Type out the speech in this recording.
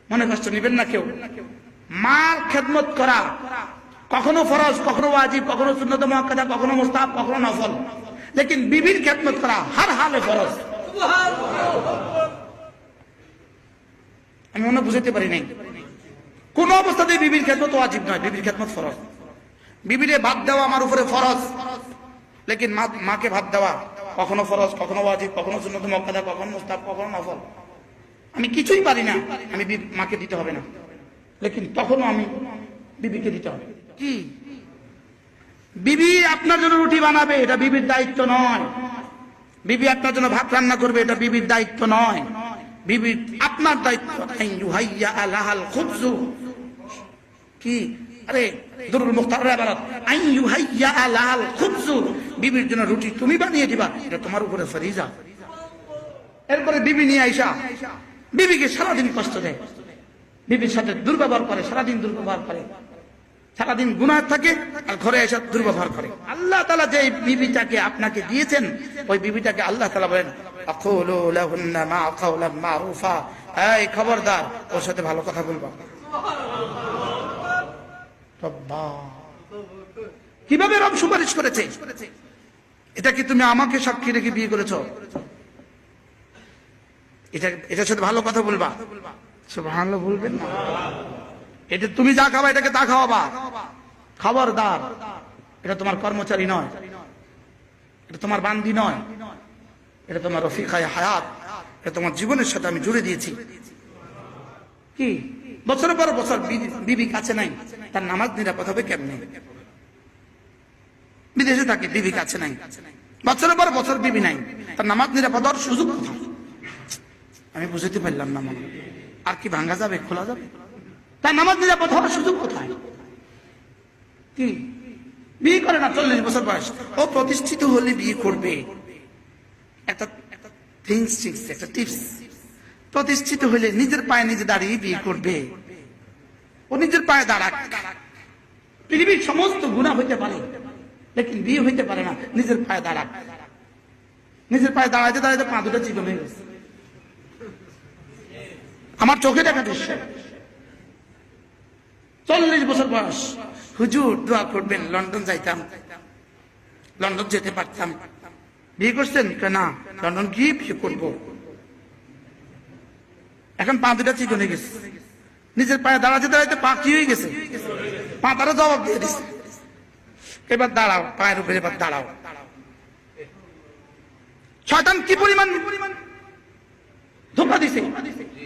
মনে কষ্ট নিবেন না কেউ। মার খেদমত করা কখনো ফরজ, কখনো ওয়াজিব, কখনো সুন্নত মুআক্কাদা, কখনো মুস্তাহাব, কখনো নফল। লেকিন বিবির খেদমত করা হর হালে ফরজ। আমি মনে বুঝাতে পারি নাই। কোন অবস্থাতেই বিবির খেদমত ওয়াজিব নয়, বিবির খেদমত ফরজ। বিবিরে ভাত দেওয়া আমার উপরে ফরজ, লেকিন মাকে ভাত দেওয়া কখনো ফরজ, কখনো ওয়াজিব, কখনো সুন্নত মুআক্কাদা, কখনো মুস্তাহাব, কখনো নফল। আমি কিছুই পারি না, আমি মাকে দিতে হবে না, লেকিন তখনও আমি বিবিকে দিতে হবে। কি বিবি আপনার জন্য রুটি বানাবে, এটা বিবির দায়িত্ব নয়। বিবি আপনার জন্য ভাত রান্না করবে, এটা বিবির দায়িত্ব নয়। বিবি আপনার দায়িত্ব ইউহাইয়া আলাহাল খুবজু। কি আরে দুরুল মুখতারের ইবারত আন ইউহাইয়া আলাহাল খুবজু, বিবির জন্য রুটি তুমি বানিয়ে দিবা, এটা তোমার উপরে ফরিজা। এরপরে বিবি নিয়ে আইসা বিবিকে সারাদিন কষ্ট দেয়, বিবির সাথে দুর্ব্যবহার করে, সারাদিন দুর্ব্যবহার করে, সারাদিন গুনাহ থাকে আর ঘরে এসে দুর্ব্যবহার করে। আল্লাহ তাআলা যে বিবিটাকে আপনাকে দিয়েছেন, ওই বিবিটাকে আল্লাহ তাআলা বলেন আকুলু লাহুন্না মা কাওলাম মারুফা, এই খবরদার ওর সাথে ভালো কথা বলবা। কিভাবে রব সুপারিশ করেছে? এটা কি তুমি আমাকে সাক্ষী রেখে বিয়ে করেছো? এটার সাথে ভালো কথা বলবা, সুবহানাল্লাহ বলবেন না। এটা তুমি যা খাবা এটাকে তা খাওয়াবা, খবরদার। এটা তোমার কর্মচারী নয়, এটা তোমার বান্দি নয়, এটা তোমার রফিকায়ে হায়াত, এটা তোমার জীবনের সাথে আমি জুড়ে দিয়েছি। কি বছরের পর বছর বিবি কাছে নাই, তার নামাজ নিরাপদ হবে কেমনে? বিদেশে থাকে, বিবি কাছে নাই, বছরের পর বছর বিবি নাই, তার নামাজ নিরাপদ হওয়ার সুযোগ কোথায়? আমি বুঝতে পারলাম না। মনে আর কি ভাঙ্গা যাবে, খোলা যাবে? তার নামাজ নিরাপদ হওয়ার সুযোগ কোথায়? কি বিয়ে করে না, 40 বছর বয়স, ও প্রতিষ্ঠিত হলে বিয়ে করবে। একটা টিপস, প্রতিষ্ঠিত হলে নিজের পায়ে নিজে দাঁড়িয়ে বিয়ে করবে। ও নিজের পায়ে দাঁড়াক। পৃথিবীর সমস্ত গুনাহ হইতে পারে, লেকিন বিয়ে হইতে পারে না। নিজের পায়ে দাঁড়াক। নিজের পায়ে দাঁড়াইতে দাঁড়াইতে পা দুটো চিকন হয়ে গেছে। আমার চোখে দেখা দৃশ্য। 40 বছর বয়স, হুজুর দোয়া করবেন, লন্ডন যাইতাম, লন্ডন যেতে পারতাম। বিয়ে করছেন? না, লন্ডন গিয়ে বিয়ে করবো। এখন পা দুটা চিকন হয়ে গেছে। নিজের পায়ে দাঁড়াতে দাঁড়াইতে পা কি হয়ে গেছে, পা তারা জবাব দিয়ে দিচ্ছে। এবার দাঁড়াও, পায়ের উপরে এবার দাঁড়াও। শয়তান কি পরিমাণ ধোঁকা দিছে।